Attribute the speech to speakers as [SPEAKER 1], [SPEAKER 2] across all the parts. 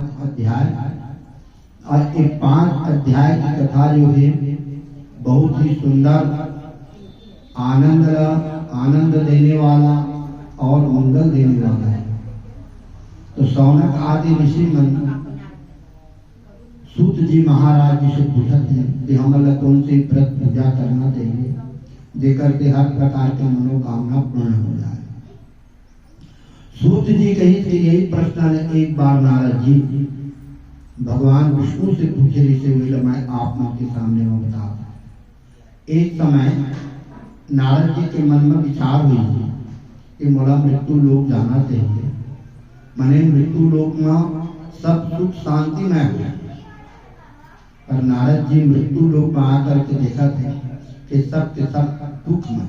[SPEAKER 1] 5 अध्याय, और ये 5 अध्याय की कथा जो है बहुत ही सुंदर, आनंद देने वाला और मंगल देने वाला है। तो शौनक आदि ऋषि मन सूत जी महाराज जी से पूछते हैं कि हमें कौन से व्रत पूजा करना चाहिए जेकर के हर प्रकार के मनोकामना पूर्ण हो जाए। सूत जी कही कि यही प्रश्न एक बार नारद जी भगवान विष्णु से पूछे, जिसे मैं आप के सामने में बता। एक समय नारद जी के मन में विचार हुई कि मोला मृत्यु लोक जाना चाहिए, मने मृत्यु लोक में सब सुख शांति में है। पर नारद जी मृत्यु लोक में आकर के देखा थे कि सब के सब दुख में,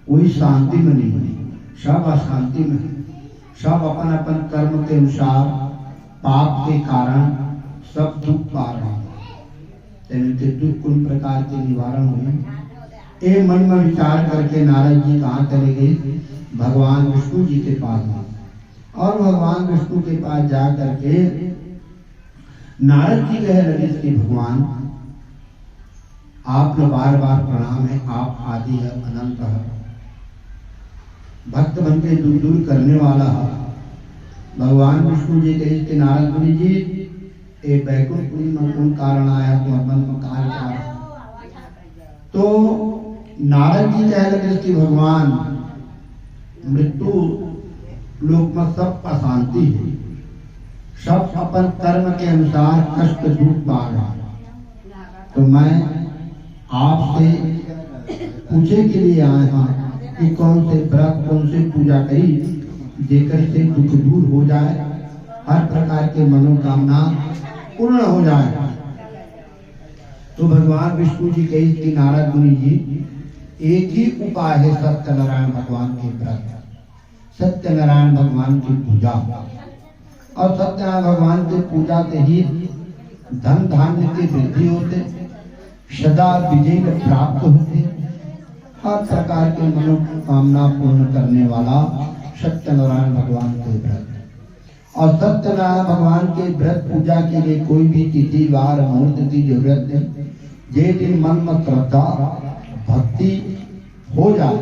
[SPEAKER 1] कोई शांति में नहीं है, सब अशांति में है। सब अपन अपन कर्म के अनुसार पाप के कारण सब दुख पा रहे हैं। दुख कुल प्रकार के निवारण हुए। ये मन में विचार करके नारद जी कहाँ चले गए? भगवान विष्णु जी के पास में। और भगवान विष्णु के पास जा करके नारद जी कह लगे कि भगवान आप बार बार प्रणाम है, आप आदि है, अनंत है, भक्त बन के दूर दूर करने वाला है। भगवान विष्णु जी कहे कि नारद मुनि जी ये बैकुंठ में कौन कारण आया, तो अपन कार्य क्या? तो नारद जी कह लगे कि भगवान मृत्यु लोक में सब अशांति है, सब अपन कर्म के अनुसार कष्ट दुख पा रहा है। तो मैं आपसे पूछे के लिए आया हूँ कि कौन से व्रत, कौन से पूजा करी जेकर से दुख दूर हो जाए, हर प्रकार के मनोकामना पूर्ण हो जाए। तो भगवान विष्णु जी कही कि नारद मुनि जी एक ही उपाय है सत्यनारायण भगवान के व्रत, सत्यनारायण भगवान की पूजा। और सत्यनारायण भगवान की पूजा से ही धन धान्य की वृद्धि होते, सदा विजय प्राप्त होते, हर प्रकार के मनोकामना पूर्ण करने वाला सत्यनारायण भगवान के व्रत। और सत्यनारायण भगवान के व्रत पूजा के लिए कोई भी तिथि वार मुहूर्त की जरूरत नहीं। जे दिन मन में श्रद्धा भक्ति हो जाए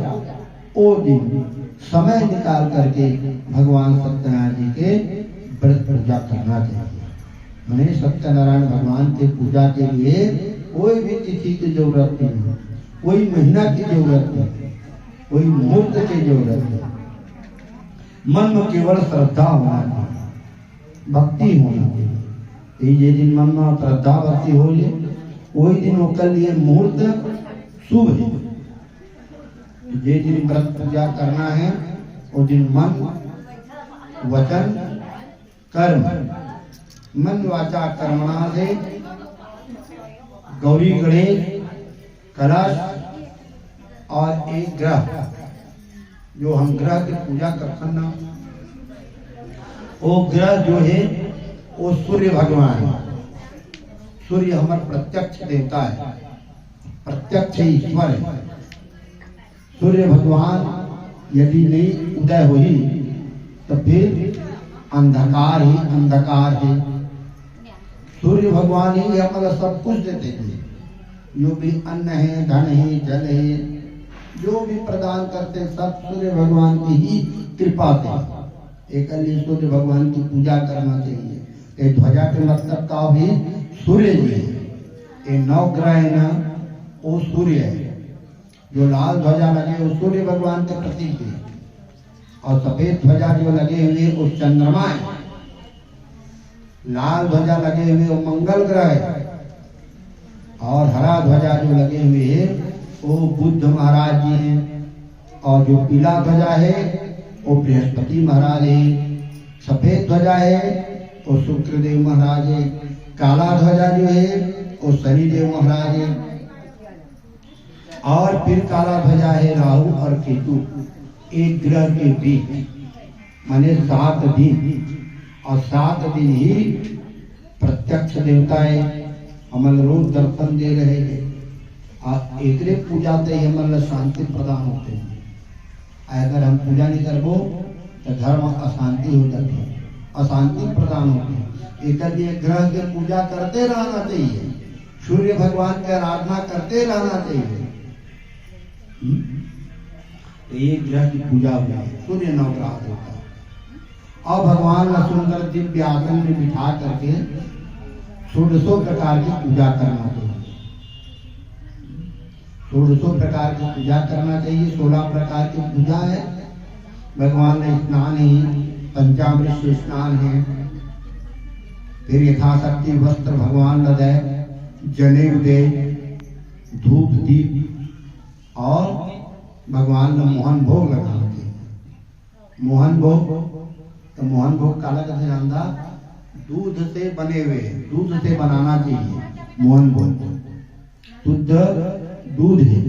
[SPEAKER 1] वो दिन समय निकाल करके भगवान सत्यनारायण जी के व्रत पूजा करना चाहिए। मैंने सत्यनारायण भगवान के पूजा के लिए कोई भी तिथि की जरूरत नहीं है, कोई महीना की जरूरत नहीं, कोई मुहूर्त की जरूरत नहीं। मन में केवल श्रद्धा होना चाहिए, भक्ति होना चाहिए। ये दिन मन में श्रद्धा भक्ति हो जाए, कोई दिन होकर लिए मुहूर्त शुभ है। जे दिन व्रत पूजा करना है वो दिन मन वचन कर्म, मन वाचा कर्मणा से गौरी गणेश कलश और एक ग्रह, जो हम ग्रह की पूजा करते ना, वो ग्रह जो है वो सूर्य भगवान है। सूर्य हमारा प्रत्यक्ष देवता है, प्रत्यक्ष ईश्वर है। सूर्य भगवान यदि नहीं उदय हुई तो फिर अंधकार ही अंधकार है। सूर्य भगवान ही हमारा सब कुछ देते हैं, जो भी अन्न है, धन है, जल है, जो भी प्रदान करते सब सूर्य भगवान की ही कृपा से। एक सूर्य भगवान की पूजा करना चाहिए। ये ध्वजा के मतलब का भी सूर्य जी है। ये 9 ग्रह है ना, वो सूर्य है। जो लाल ध्वजा लगे वो सूर्य भगवान के प्रतीक है, और सफेद ध्वजा जो लगे हुए वो चंद्रमा है। लाल ध्वजा लगे हुए वो मंगल ग्रह है, और हरा ध्वजा जो लगे हुए है वो बुद्ध महाराज जी हैं, और जो पीला ध्वजा है वो बृहस्पति महाराज है, सफेद ध्वजा है वो शुक्रदेव महाराज है, काला ध्वजा जो है वो शनिदेव महाराज है, और फिर काला ध्वजा है राहु और केतु। एक ग्रह के बीच माने 7 दिन, और 7 दिन ही प्रत्यक्ष देवताएं हमारे रोज दर्शन दे रहे हैं। और एक पूजा से हमारे शांति प्रदान होते हैं। अगर हम पूजा नहीं करबो तो धर्म अशांति हो जाती है। अशांति प्रदान होती है। इसलिए ग्रह की पूजा करते रहना चाहिए, सूर्य भगवान की आराधना करते रहना चाहिए। ये ग्रह की पूजा हुई है, सूर्य नवग्रह होता है। और भगवान का सुंदर दिव्य आसन में बिठा करके 16 प्रकार की पूजा करना चाहिए। 16 प्रकार की पूजा करना चाहिए। 16 प्रकार की पूजा है। भगवान ने स्नान ही पंचामृत से स्नान है, फिर यथाशक्ति वस्त्र भगवान लगाए, जनेऊ दे, धूप दीप और भगवान ने मोहन भोग लगाना चाहिए। मोहन भोग तो मोहन भोग काला कैसे जानता, दूध से बने हुए, दूध से बनाना चाहिए मोहन भोग। शुद्ध दूध है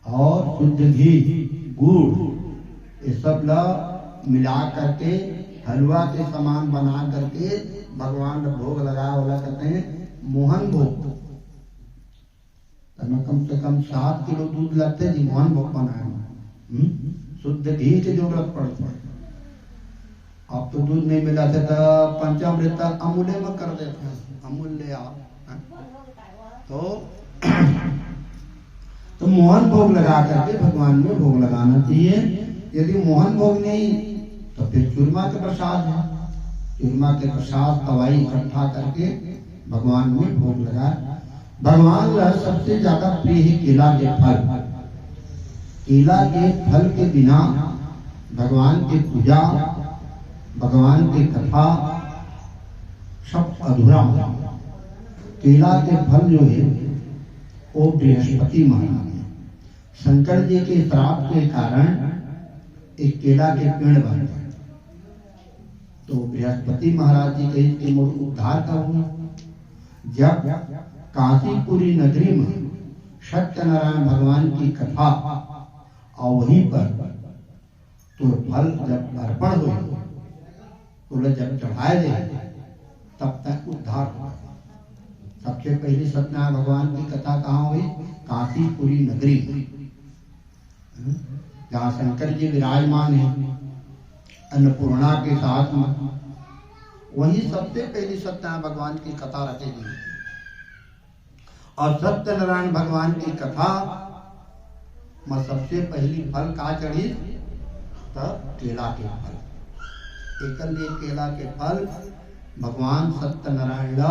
[SPEAKER 1] और शुद्ध घी, गुड़, ये सब ला मिला करके हलवा के समान बना करके भगवान ने भोग लगाया वाला कहते हैं मोहन भोग। कम से कम 7 किलो दूध लगते जी मोहन भोग बनाए। शुद्ध घी की जरूरत पड़ती है। अब तो दूध नहीं मिला था तो पंचामृत अमूल्य में कर देते हैं, अमूल्य तो मोहन भोग लगा करके भगवान में भोग लगाना चाहिए। यदि मोहन भोग नहीं तो फिर चूरमा के प्रसाद है, चूरमा के प्रसाद तवाई इकट्ठा करके भगवान में भोग लगा। भगवान का सबसे ज्यादा प्रिय है केला के फल। केला के फल के बिना भगवान की पूजा, भगवान की कथा सब अधूरा हो। केला के फल जो है वो बृहस्पति महाराज है। शंकर जी के श्राप के कारण एक केला के पेड़ बन गए, तो बृहस्पति महाराज जी के उद्धार का हुआ। जब काशीपुरी नगरी में सत्यनारायण भगवान की कथा और वहीं पर तो फल जब अर्पण हुए तो जब चढ़ाए गए तब तक उद्धार हुआ। सबसे पहले सत्यनारायण भगवान की कथा कहाँ हुई? काशीपुरी नगरी में, जहाँ शंकर जी विराजमान है अन्नपूर्णा के साथ में। वही सबसे पहली सत्यनारायण भगवान की कथा रखी गई। और सत्यनारायण भगवान की कथा में सबसे पहली फल का चढ़ी तो केला के फल। एकल्य केला के फल भगवान सत्यनारायण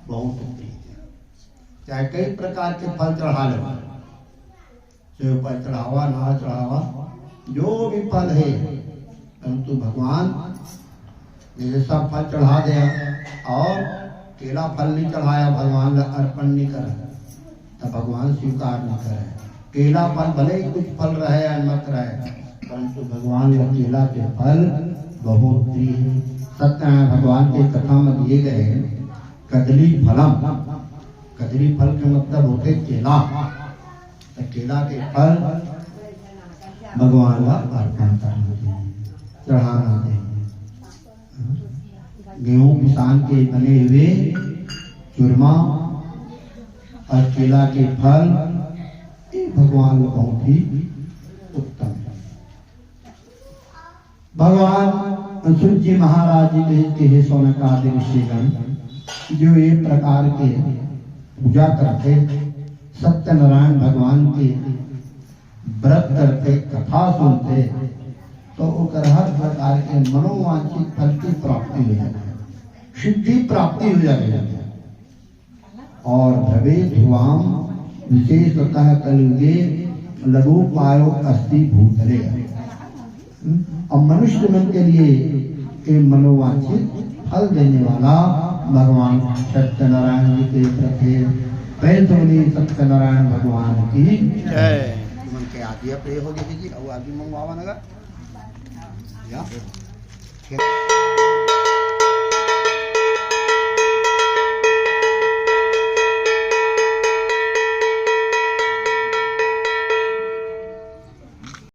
[SPEAKER 1] बहुत प्रिय है। चाहे कई प्रकार के फल चढ़ा लो, सेव पर चढ़ावा, ना चढ़ावा, जो भी फल है, परंतु भगवान जैसे सब फल चढ़ा दिया और केला फल नहीं चढ़ाया, भगवान का अर्पण नहीं करा, तब भगवान स्वीकार नहीं करे। केला फल भले ही कुछ फल रहे या मत रहे, परंतु भगवान का केला के फल बहुत प्रिय है। सत्यनारायण भगवान के कथा में दिए गए कदली फलम, कदली फल के मतलब होते केला। तो केला के फल भगवान का अर्पण करना चाहिए, चढ़ाना चाहिए। गेहूं किसान के बने हुए चूरमा और केला के फल भगवान को बहुत ही उत्तम है। भगवान सूर्य महाराज जी के हे सोनक आदि ऋषिगण जो एक प्रकार के पूजा करते, सत्यनारायण भगवान के व्रत करते, कथा सुनते, तो हर प्रकार के मनोवांछित फल की प्राप्ति हो जाती है, सिद्धि प्राप्ति हो जाती है। और भवे ध्रुवाम विशेषतः कलयुगे लघु पायो अस्ति भूतले। और मनुष्य मन के लिए एक मनोवांछित फल देने वाला भगवान सत्यनारायण जी के प्रति पैतोली सत्यनारायण भगवान की जय। मन के आदिया प्रिय हो गई जी, अब आदि मंगवावा नगर या